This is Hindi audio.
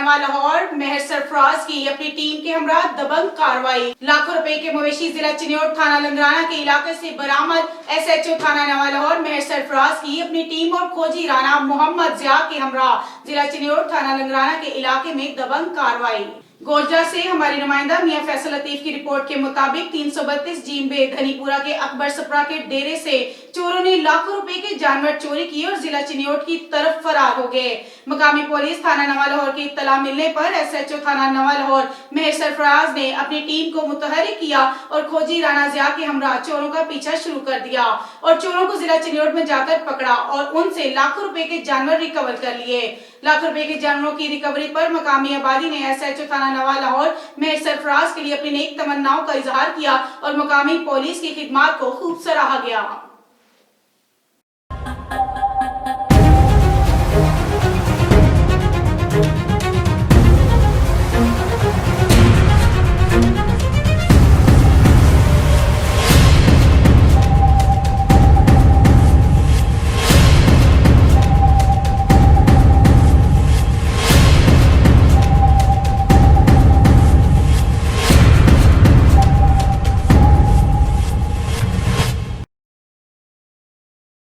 नवा लाहौर मेहर सरफराज की अपनी टीम के हमरा दबंग कार्रवाई। लाखों रुपए के मवेशी जिला चिन्योट थाना लंगराना के इलाके से बरामद। SHO थाना नवा लाहौर मेहर सरफराज की अपनी टीम और खोजी राना मोहम्मद जिया के हमरा जिला चिन्योट थाना लंगराना के इलाके में दबंग कार्रवाई। गोजरा से हमारी नुमाइंदा मियां फैसल लतीफ की रिपोर्ट के मुताबिक 332 जींबे धनीपुरा के अकबर सप्रा के डेरे से चोरों ने लाखों रुपए के जानवर चोरी किए और जिला चिन्योट की तरफ फरार हो गए। मकामी पुलिस थाना नवा लाहौर की इत्तला मिलने पर SHO थाना नवा लाहौर मेहर सरफराज ने अपनी टीम को मुतहरिक किया और खोजी राना जिया के हमरा चोरों का पीछा शुरू कर दिया और चोरों को जिला चिन्योट में जाकर पकड़ा और उनसे लाखों रुपए के जानवर रिकवर कर लिए। लाखों रुपए के जानवरों की रिकवरी पर मकामी आबादी ने SHO थाना नवा लाहौर मेहर सरफराज के लिए अपनी नेक तमन्नाओं का इजहार किया और मकामी पुलिस की खिदमत को खूब सराहा गया।